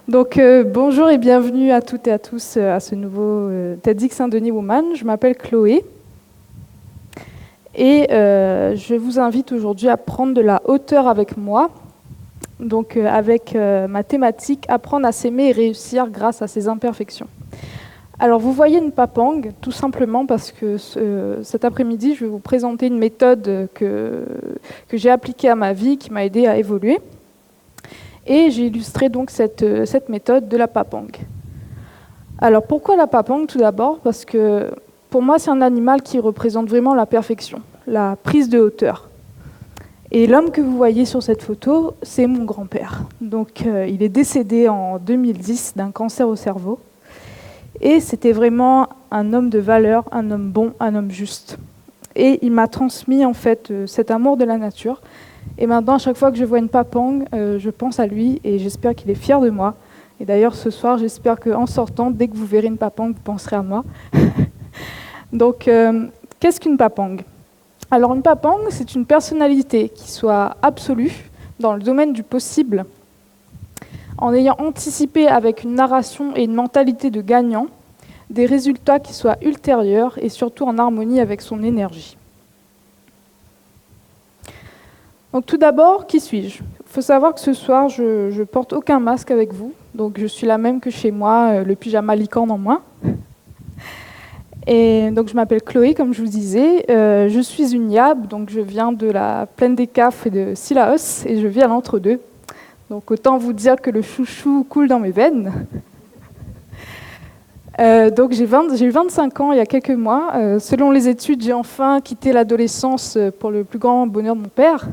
Donc, bonjour et bienvenue à toutes et à tous à ce nouveau TEDx Saint-Denis Woman. Je m'appelle Chloé et je vous invite aujourd'hui à prendre de la hauteur avec moi, donc avec ma thématique « Apprendre à s'aimer et réussir grâce à ses imperfections ». Alors, vous voyez une papang, tout simplement parce que cet après-midi, je vais vous présenter une méthode que j'ai appliquée à ma vie, qui m'a aidée à évoluer. Et j'ai illustré donc cette méthode de la papang. Alors pourquoi la papang tout d'abord? Parce que pour moi c'est un animal qui représente vraiment la perfection, la prise de hauteur. Et l'homme que vous voyez sur cette photo, c'est mon grand-père. Donc il est décédé en 2010 d'un cancer au cerveau. Et c'était vraiment un homme de valeur, un homme bon, un homme juste. Et il m'a transmis en fait cet amour de la nature. Et maintenant, à chaque fois que je vois une papang, je pense à lui et j'espère qu'il est fier de moi. Et d'ailleurs, ce soir, j'espère qu'en sortant, dès que vous verrez une papang, vous penserez à moi. Donc, qu'est-ce qu'une papang? Alors, une papang, c'est une personnalité qui soit absolue dans le domaine du possible, en ayant anticipé avec une narration et une mentalité de gagnant des résultats qui soient ultérieurs et surtout en harmonie avec son énergie. Donc tout d'abord, qui suis-je? Il faut savoir que ce soir, je ne porte aucun masque avec vous. Donc je suis la même que chez moi, le pyjama licorne en moins. Et donc je m'appelle Chloé, comme je vous disais. Je suis une Yab, donc je viens de la plaine des Cafs et de Sillaos, et je vis à l'entre-deux. Donc autant vous dire que le chouchou coule dans mes veines. Donc j'ai eu 25 ans il y a quelques mois. Selon les études, j'ai enfin quitté l'adolescence pour le plus grand bonheur de mon père.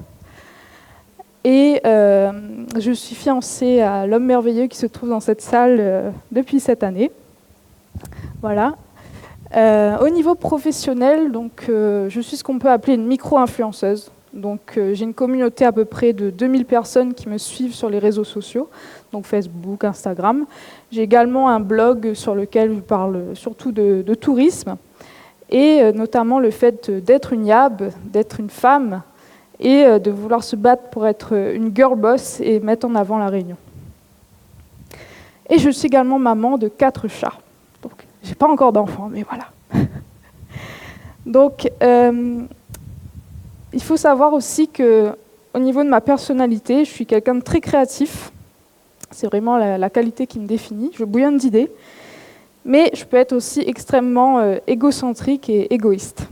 Et je suis fiancée à l'homme merveilleux qui se trouve dans cette salle depuis cette année. Voilà. Au niveau professionnel, donc, je suis ce qu'on peut appeler une micro-influenceuse. Donc, j'ai une communauté à peu près de 2000 personnes qui me suivent sur les réseaux sociaux, donc Facebook, Instagram. J'ai également un blog sur lequel je parle surtout de tourisme, et notamment le fait d'être une Yab, d'être une femme, et de vouloir se battre pour être une girl boss et mettre en avant la Réunion. Et je suis également maman de 4 chats. Donc, j'ai pas encore d'enfants, mais voilà. Donc, il faut savoir aussi qu'au niveau de ma personnalité, je suis quelqu'un de très créatif. C'est vraiment la qualité qui me définit. Je bouillonne d'idées. Mais je peux être aussi extrêmement égocentrique et égoïste.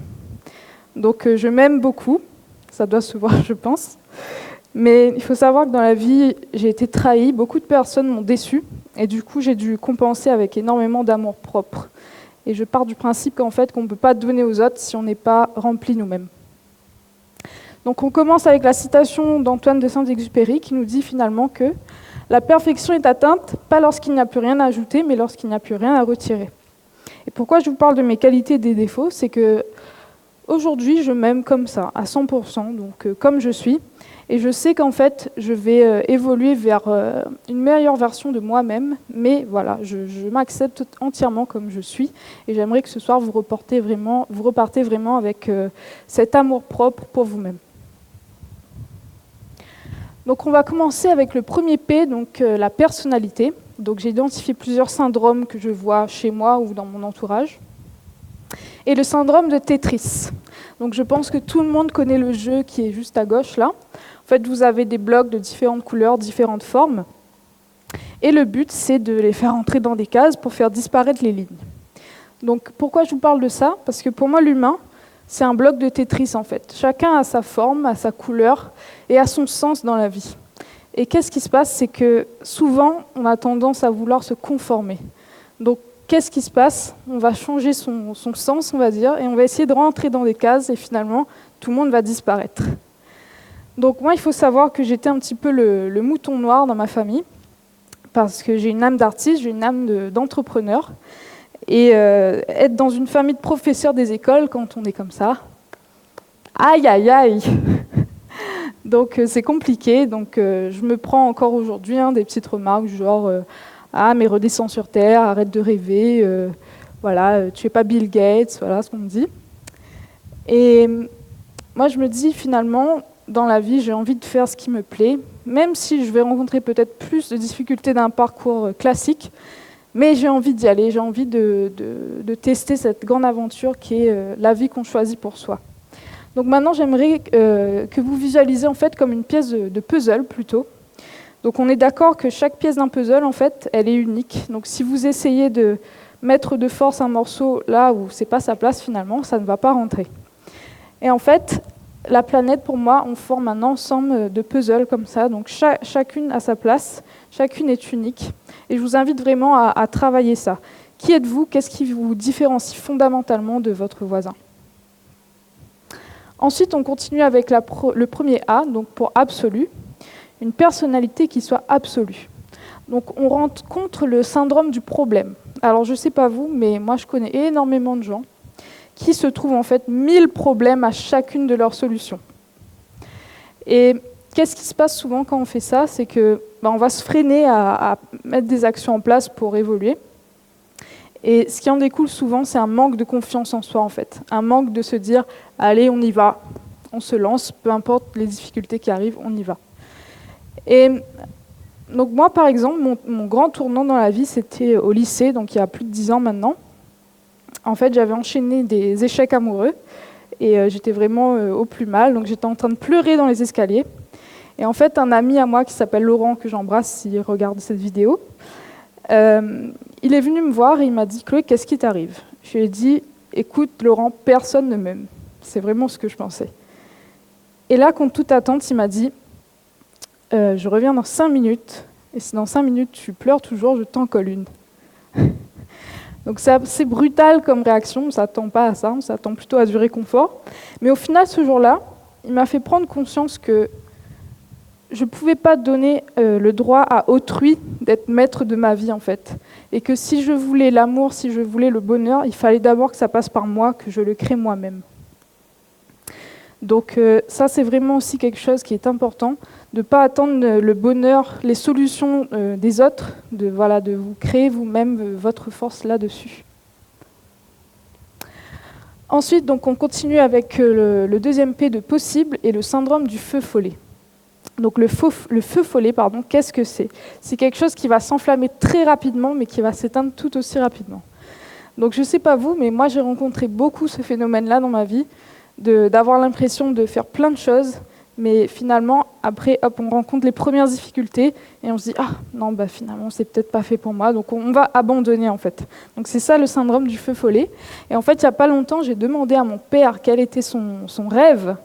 Donc, je m'aime beaucoup. Ça doit se voir, je pense. Mais il faut savoir que dans la vie, j'ai été trahie, beaucoup de personnes m'ont déçue, et du coup, j'ai dû compenser avec énormément d'amour propre. Et je pars du principe qu'en fait, qu'on ne peut pas donner aux autres si on n'est pas rempli nous-mêmes. Donc on commence avec la citation d'Antoine de Saint-Exupéry qui nous dit finalement que la perfection est atteinte, pas lorsqu'il n'y a plus rien à ajouter, mais lorsqu'il n'y a plus rien à retirer. Et pourquoi je vous parle de mes qualités et des défauts, c'est que aujourd'hui, je m'aime comme ça, à 100%, donc comme je suis. Et je sais qu'en fait, je vais évoluer vers une meilleure version de moi-même. Mais voilà, je m'accepte entièrement comme je suis. Et j'aimerais que ce soir, vous repartez vraiment avec cet amour-propre pour vous-même. Donc on va commencer avec le premier P, donc la personnalité. Donc j'ai identifié plusieurs syndromes que je vois chez moi ou dans mon entourage. Et le syndrome de Tetris. Donc je pense que tout le monde connaît le jeu qui est juste à gauche là. En fait, vous avez des blocs de différentes couleurs, différentes formes. Et le but, c'est de les faire entrer dans des cases pour faire disparaître les lignes. Donc pourquoi je vous parle de ça? Parce que pour moi, l'humain, c'est un bloc de Tetris en fait. Chacun a sa forme, a sa couleur et a son sens dans la vie. Et qu'est-ce qui se passe? C'est que souvent, on a tendance à vouloir se conformer. Donc qu'est-ce qui se passe? On va changer son sens, on va dire, et on va essayer de rentrer dans des cases, et finalement, tout le monde va disparaître. Donc moi, il faut savoir que j'étais un petit peu le mouton noir dans ma famille, parce que j'ai une âme d'artiste, j'ai une âme d'entrepreneur, et être dans une famille de professeurs des écoles, quand on est comme ça, aïe, aïe, aïe. Donc c'est compliqué, donc je me prends encore aujourd'hui des petites remarques du genre ah, mais redescends sur Terre, arrête de rêver, voilà, tu n'es pas Bill Gates, voilà ce qu'on me dit. Et moi, je me dis finalement, dans la vie, j'ai envie de faire ce qui me plaît, même si je vais rencontrer peut-être plus de difficultés d'un parcours classique, mais j'ai envie d'y aller, j'ai envie de tester cette grande aventure qui est la vie qu'on choisit pour soi. Donc maintenant, j'aimerais que vous visualisez en fait comme une pièce de puzzle plutôt. Donc on est d'accord que chaque pièce d'un puzzle, en fait, elle est unique. Donc si vous essayez de mettre de force un morceau là où c'est pas sa place finalement, ça ne va pas rentrer. Et en fait, la planète, pour moi, on forme un ensemble de puzzles comme ça. Donc chacune a sa place, chacune est unique. Et je vous invite vraiment à travailler ça. Qui êtes-vous? Qu'est-ce qui vous différencie fondamentalement de votre voisin? Ensuite, on continue avec le premier A, donc pour absolu, une personnalité qui soit absolue. Donc on rentre contre le syndrome du problème. Alors je ne sais pas vous, mais moi je connais énormément de gens qui se trouvent en fait 1000 problèmes à chacune de leurs solutions. Et qu'est-ce qui se passe souvent quand on fait ça? C'est que on va se freiner à mettre des actions en place pour évoluer. Et ce qui en découle souvent, c'est un manque de confiance en soi en fait. Un manque de se dire, allez, on y va, on se lance, peu importe les difficultés qui arrivent, on y va. Et donc moi, par exemple, mon grand tournant dans la vie, c'était au lycée, donc il y a plus de 10 ans maintenant. En fait, j'avais enchaîné des échecs amoureux et j'étais vraiment au plus mal, donc j'étais en train de pleurer dans les escaliers. Et en fait, un ami à moi qui s'appelle Laurent, que j'embrasse s'il regarde cette vidéo, il est venu me voir et il m'a dit « Chloé, qu'est-ce qui t'arrive ?» Je lui ai dit « Écoute, Laurent, personne ne m'aime. » C'est vraiment ce que je pensais. Et là, contre toute attente, il m'a dit « Je reviens dans 5 minutes, et si dans 5 minutes tu pleures toujours, je t'en colle une. » Donc c'est assez brutal comme réaction, on ne s'attend pas à ça, on s'attend plutôt à du réconfort. Mais au final, ce jour-là, il m'a fait prendre conscience que je ne pouvais pas donner le droit à autrui d'être maître de ma vie, en fait. Et que si je voulais l'amour, si je voulais le bonheur, il fallait d'abord que ça passe par moi, que je le crée moi-même. Donc ça, c'est vraiment aussi quelque chose qui est important, de ne pas attendre le bonheur, les solutions des autres, de vous créer vous-même votre force là-dessus. Ensuite, donc, on continue avec le deuxième P de possible et le syndrome du feu follet. Donc le feu follet, qu'est-ce que c'est? C'est quelque chose qui va s'enflammer très rapidement, mais qui va s'éteindre tout aussi rapidement. Donc je ne sais pas vous, mais moi j'ai rencontré beaucoup ce phénomène-là dans ma vie, d'avoir l'impression de faire plein de choses, mais finalement, après, hop, on rencontre les premières difficultés, et on se dit « Ah, non, finalement, c'est peut-être pas fait pour moi », donc on va abandonner, en fait. Donc c'est ça le syndrome du feu follet. Et en fait, il n'y a pas longtemps, j'ai demandé à mon père quel était son rêve,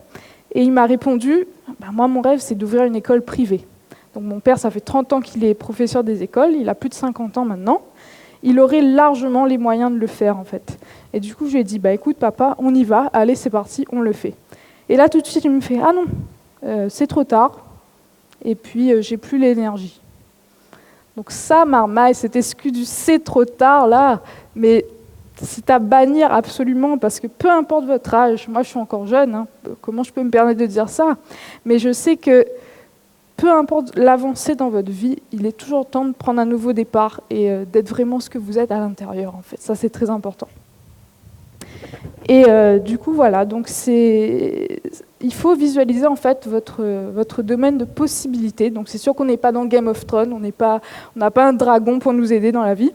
et il m'a répondu « Moi, mon rêve, c'est d'ouvrir une école privée ». Donc mon père, ça fait 30 ans qu'il est professeur des écoles, il a plus de 50 ans maintenant. Il aurait largement les moyens de le faire, en fait. Et du coup, je lui ai dit, écoute, papa, on y va, allez, c'est parti, on le fait. Et là, tout de suite, il me fait, ah non, c'est trop tard, et puis j'ai plus l'énergie. Donc ça, marmaille, cette excuse du c'est trop tard, là, mais c'est à bannir absolument, parce que peu importe votre âge, moi je suis encore jeune, hein, comment je peux me permettre de dire ça? Mais je sais que peu importe l'avancée dans votre vie, il est toujours temps de prendre un nouveau départ et d'être vraiment ce que vous êtes à l'intérieur, en fait. Ça, c'est très important. Et du coup, voilà, donc il faut visualiser en fait votre domaine de possibilités. Donc c'est sûr qu'on n'est pas dans Game of Thrones, on n'a pas un dragon pour nous aider dans la vie.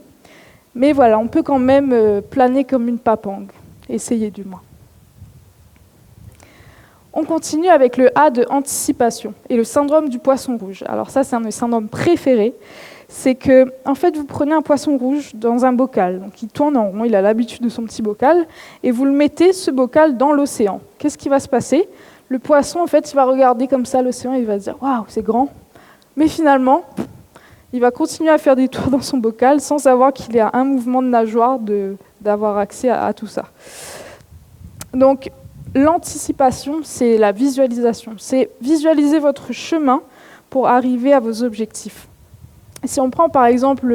Mais voilà, on peut quand même planer comme une papangue. Essayez du moins. On continue avec le A de anticipation et le syndrome du poisson rouge. Alors ça, c'est un de mes syndromes préférés. C'est que, en fait, vous prenez un poisson rouge dans un bocal. Donc il tourne en rond, il a l'habitude de son petit bocal, et vous le mettez, ce bocal, dans l'océan. Qu'est-ce qui va se passer? Le poisson, en fait, il va regarder comme ça l'océan et il va se dire « Waouh, c'est grand !» Mais finalement, il va continuer à faire des tours dans son bocal sans savoir qu'il y a un mouvement de nageoire d'avoir accès à tout ça. Donc, l'anticipation, c'est la visualisation. C'est visualiser votre chemin pour arriver à vos objectifs. Si on prend par exemple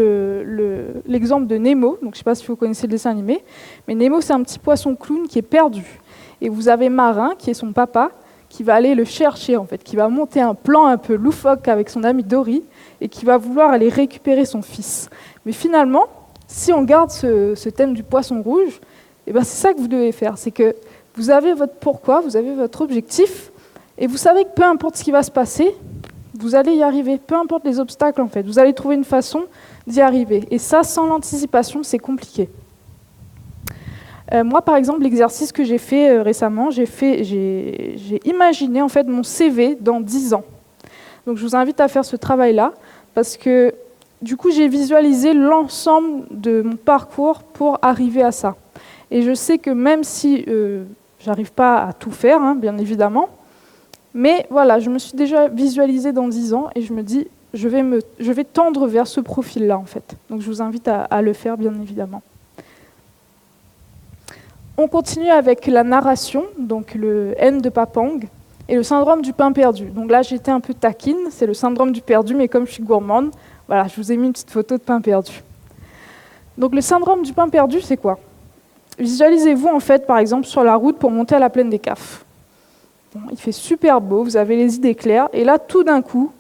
l'exemple de Nemo, donc je ne sais pas si vous connaissez le dessin animé, mais Nemo, c'est un petit poisson clown qui est perdu. Et vous avez Marin, qui est son papa, qui va aller le chercher, en fait, qui va monter un plan un peu loufoque avec son ami Dory, et qui va vouloir aller récupérer son fils. Mais finalement, si on garde ce thème du poisson rouge, c'est ça que vous devez faire, c'est que vous avez votre pourquoi, vous avez votre objectif, Et vous savez que peu importe ce qui va se passer, vous allez y arriver, peu importe les obstacles en fait. Vous allez trouver une façon d'y arriver. Et ça, sans l'anticipation, c'est compliqué. Moi, par exemple, l'exercice que j'ai fait récemment, j'ai imaginé en fait mon CV dans 10 ans. Donc je vous invite à faire ce travail-là, parce que du coup, j'ai visualisé l'ensemble de mon parcours pour arriver à ça. Et je sais que même si j'arrive pas à tout faire, hein, bien évidemment, mais voilà, je me suis déjà visualisée dans 10 ans et je me dis, je vais tendre vers ce profil-là, en fait. Donc je vous invite à le faire, bien évidemment. On continue avec la narration, donc le N de Papang, et le syndrome du pain perdu. Donc là, j'étais un peu taquine, c'est le syndrome du perdu, mais comme je suis gourmande, voilà, je vous ai mis une petite photo de pain perdu. Donc le syndrome du pain perdu, c'est quoi? Visualisez-vous, en fait, par exemple, sur la route pour monter à la plaine des Cafres. Bon, il fait super beau, vous avez les idées claires, et là, tout d'un coup,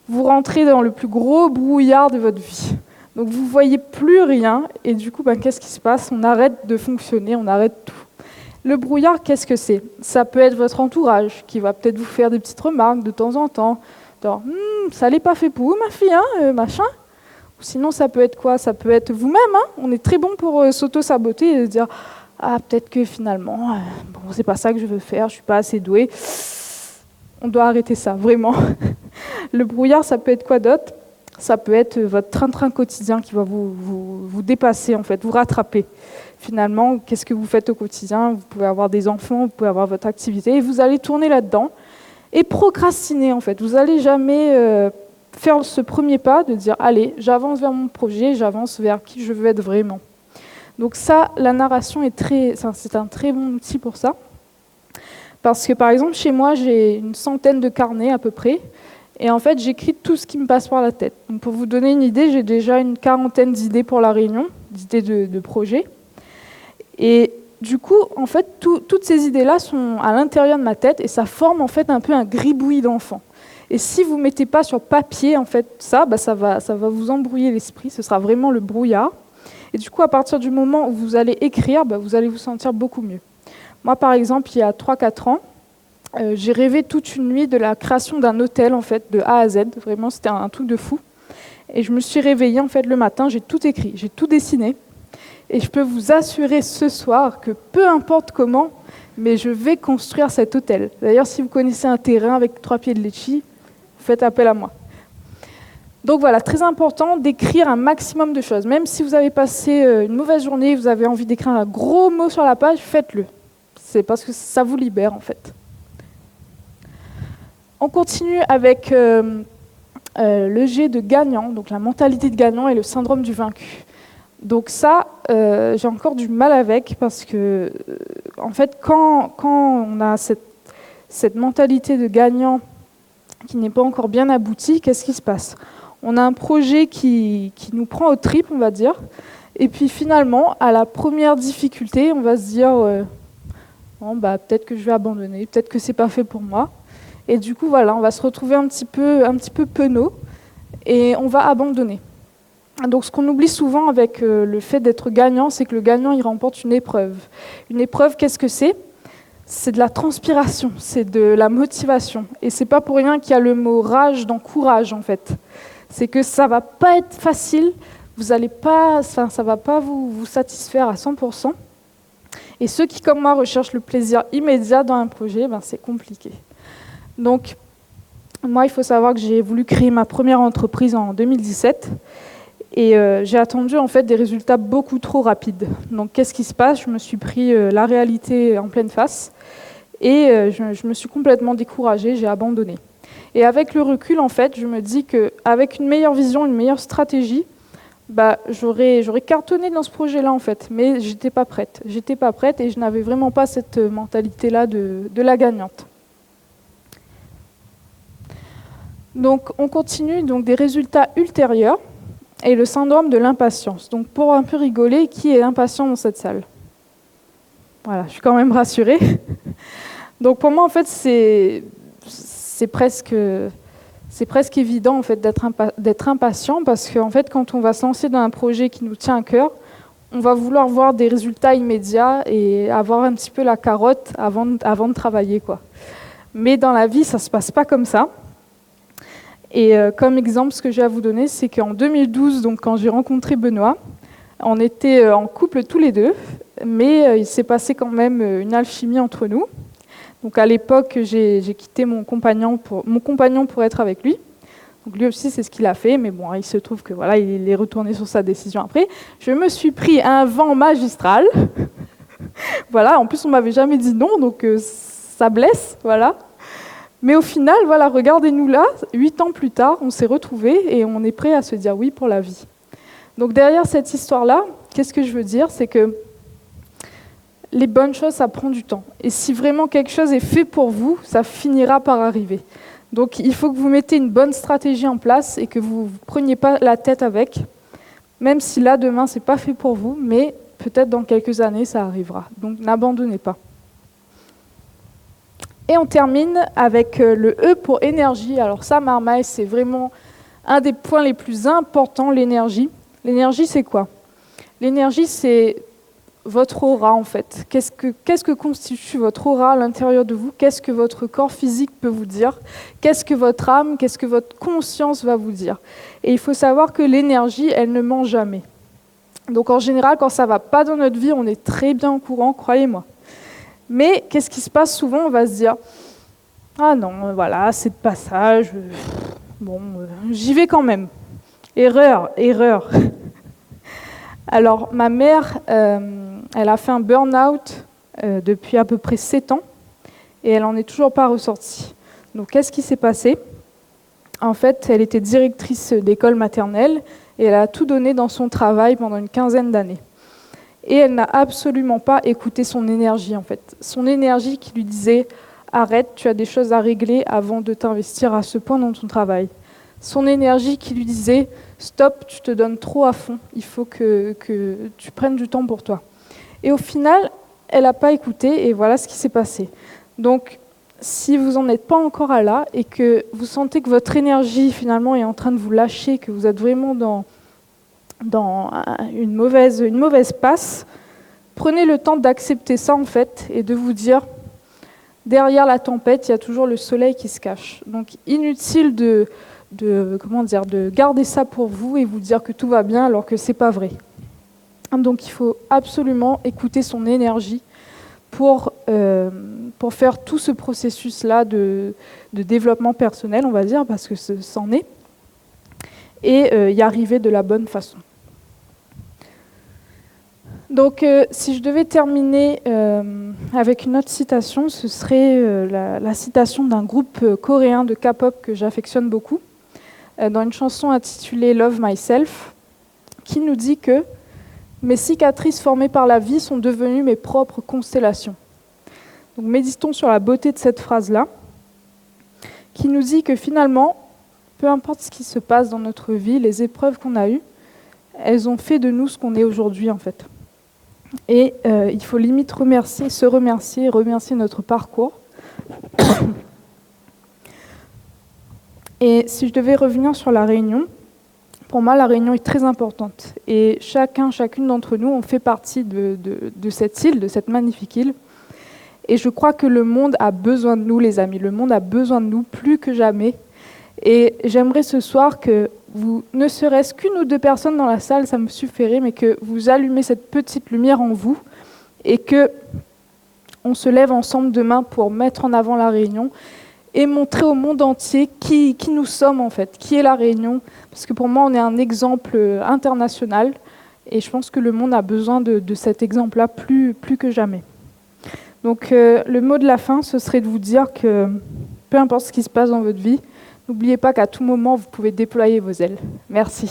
vous rentrez dans le plus gros brouillard de votre vie. Donc vous ne voyez plus rien, et du coup, qu'est-ce qui se passe? On arrête de fonctionner, on arrête tout. Le brouillard, qu'est-ce que c'est? Ça peut être votre entourage, qui va peut-être vous faire des petites remarques de temps en temps, genre « ça l'est pas fait pour vous, ma fille, hein, machin ». Ou sinon, ça peut être quoi? Ça peut être vous-même, hein. On est très bon pour s'auto-saboter et dire « ah, peut-être que finalement, bon, c'est pas ça que je veux faire, je suis pas assez douée ». On doit arrêter ça, vraiment. Le brouillard, ça peut être quoi d'autre? Ça peut être votre train-train quotidien qui va vous dépasser, en fait, vous rattraper. Finalement, qu'est-ce que vous faites au quotidien? Vous pouvez avoir des enfants, vous pouvez avoir votre activité, et vous allez tourner là-dedans et procrastiner, en fait. Vous n'allez jamais faire ce premier pas de dire « allez, j'avance vers mon projet, j'avance vers qui je veux être vraiment ». Donc ça, la narration c'est un très bon outil pour ça. Parce que, par exemple, chez moi, j'ai une centaine de carnets à peu près, et en fait, j'écris tout ce qui me passe par la tête. Donc, pour vous donner une idée, j'ai déjà une quarantaine d'idées pour la réunion, d'idées de projets. Et du coup, en fait, toutes ces idées-là sont à l'intérieur de ma tête, et ça forme en fait un peu un gribouillis d'enfant. Et si vous ne mettez pas sur papier en fait ça va vous embrouiller l'esprit, ce sera vraiment le brouillard. Et du coup, à partir du moment où vous allez écrire, vous allez vous sentir beaucoup mieux. Moi, par exemple, il y a 3-4 ans, j'ai rêvé toute une nuit de la création d'un hôtel, en fait, de A à Z. Vraiment, c'était un truc de fou. Et je me suis réveillée, en fait, le matin, j'ai tout écrit, j'ai tout dessiné. Et je peux vous assurer ce soir que peu importe comment, mais je vais construire cet hôtel. D'ailleurs, si vous connaissez un terrain avec 3 pieds de litchi, faites appel à moi. Donc voilà, très important d'écrire un maximum de choses. Même si vous avez passé une mauvaise journée, vous avez envie d'écrire un gros mot sur la page, faites-le. C'est parce que ça vous libère, en fait. On continue avec le G de gagnant, donc la mentalité de gagnant et le syndrome du vaincu. Donc ça, j'ai encore du mal avec, parce que, en fait, quand on a cette mentalité de gagnant qui n'est pas encore bien aboutie, qu'est-ce qui se passe? On a un projet qui nous prend aux tripes, on va dire, et puis finalement, à la première difficulté, on va se dire bon, peut-être que je vais abandonner, peut-être que c'est pas fait pour moi. Et du coup, voilà, on va se retrouver un petit peu penaud, et on va abandonner. Donc ce qu'on oublie souvent avec le fait d'être gagnant, c'est que le gagnant, il remporte une épreuve. Une épreuve, qu'est-ce que c'est? C'est de la transpiration, c'est de la motivation. Et c'est pas pour rien qu'il y a le mot rage dans courage, en fait. C'est que ça va pas être facile, vous allez pas, ça va pas vous satisfaire à 100%. Et ceux qui, comme moi, recherchent le plaisir immédiat dans un projet, c'est compliqué. Donc, moi, il faut savoir que j'ai voulu créer ma première entreprise en 2017. Et j'ai attendu en fait des résultats beaucoup trop rapides. Donc qu'est-ce qui se passe? Je me suis pris la réalité en pleine face et je me suis complètement découragée, j'ai abandonné. Et avec le recul, en fait, je me dis qu'avec une meilleure vision, une meilleure stratégie, j'aurais cartonné dans ce projet-là, en fait. Mais j'étais pas prête. J'étais pas prête et je n'avais vraiment pas cette mentalité-là de la gagnante. Donc on continue, donc des résultats ultérieurs. Et le syndrome de l'impatience. Donc pour un peu rigoler, qui est impatient dans cette salle? Voilà, je suis quand même rassurée. Donc pour moi, en fait, c'est presque évident en fait, d'être impatient, parce qu'en fait, quand on va se lancer dans un projet qui nous tient à cœur, on va vouloir voir des résultats immédiats et avoir un petit peu la carotte avant de travailler, quoi. Mais dans la vie, ça ne se passe pas comme ça. Et comme exemple, ce que j'ai à vous donner, c'est qu'en 2012, donc, quand j'ai rencontré Benoît, on était en couple tous les deux, mais il s'est passé quand même une alchimie entre nous. Donc à l'époque, j'ai quitté mon compagnon pour être avec lui. Donc lui aussi, c'est ce qu'il a fait, mais bon, il se trouve que voilà, il est retourné sur sa décision après. Je me suis pris un vent magistral. Voilà, en plus, on m'avait jamais dit non, donc ça blesse, voilà. Mais au final, voilà, regardez-nous là, 8 ans plus tard, on s'est retrouvés et on est prêt à se dire oui pour la vie. Donc derrière cette histoire-là, qu'est-ce que je veux dire? C'est que les bonnes choses, ça prend du temps. Et si vraiment quelque chose est fait pour vous, ça finira par arriver. Donc il faut que vous mettez une bonne stratégie en place et que vous ne preniez pas la tête avec, même si là, demain, ce n'est pas fait pour vous, mais peut-être dans quelques années, ça arrivera. Donc n'abandonnez pas. Et on termine avec le E pour énergie. Alors ça, Marmaille, c'est vraiment un des points les plus importants, l'énergie. L'énergie, c'est quoi? L'énergie, c'est votre aura, en fait. Qu'est-ce que constitue votre aura à l'intérieur de vous? Qu'est-ce que votre corps physique peut vous dire? Qu'est-ce que votre âme, qu'est-ce que votre conscience va vous dire? Et il faut savoir que l'énergie, elle ne ment jamais. Donc en général, quand ça ne va pas dans notre vie, on est très bien au courant, croyez-moi. Mais qu'est-ce qui se passe souvent? On va se dire « Ah non, voilà, c'est de passage, bon, j'y vais quand même. » Erreur. Alors, ma mère, elle a fait un burn-out depuis à peu près 7 ans et elle n'en est toujours pas ressortie. Donc, qu'est-ce qui s'est passé? En fait, elle était directrice d'école maternelle et elle a tout donné dans son travail pendant une 15aine d'années. Et elle n'a absolument pas écouté son énergie, en fait. Son énergie qui lui disait « Arrête, tu as des choses à régler avant de t'investir à ce point dans ton travail. » Son énergie qui lui disait « Stop, tu te donnes trop à fond, il faut que tu prennes du temps pour toi. » Et au final, elle n'a pas écouté et voilà ce qui s'est passé. Donc, si vous n'en êtes pas encore à là et que vous sentez que votre énergie finalement est en train de vous lâcher, que vous êtes vraiment dans une mauvaise passe, prenez le temps d'accepter ça en fait et de vous dire derrière la tempête, il y a toujours le soleil qui se cache. Donc inutile de garder ça pour vous et vous dire que tout va bien alors que c'est pas vrai. Donc il faut absolument écouter son énergie pour faire tout ce processus-là de développement personnel, on va dire, parce que c'en est, et y arriver de la bonne façon. Donc, si je devais terminer avec une autre citation, ce serait la citation d'un groupe coréen de K-pop que j'affectionne beaucoup, dans une chanson intitulée « Love Myself », qui nous dit que « Mes cicatrices formées par la vie sont devenues mes propres constellations ». Donc, méditons sur la beauté de cette phrase-là, qui nous dit que finalement, peu importe ce qui se passe dans notre vie, les épreuves qu'on a eues, elles ont fait de nous ce qu'on est aujourd'hui, en fait. Et il faut limite remercier notre parcours. Et si je devais revenir sur la réunion, pour moi, la réunion est très importante. Et chacune d'entre nous, on fait partie de cette île, de cette magnifique île. Et je crois que le monde a besoin de nous, les amis. Le monde a besoin de nous plus que jamais. Et j'aimerais ce soir que vous, ne serait-ce qu'une ou deux personnes dans la salle, ça me suffirait, mais que vous allumez cette petite lumière en vous et que on se lève ensemble demain pour mettre en avant la Réunion et montrer au monde entier qui nous sommes en fait, qui est la Réunion. Parce que pour moi, on est un exemple international et je pense que le monde a besoin de cet exemple-là plus que jamais. Donc le mot de la fin, ce serait de vous dire que peu importe ce qui se passe dans votre vie, n'oubliez pas qu'à tout moment, vous pouvez déployer vos ailes. Merci.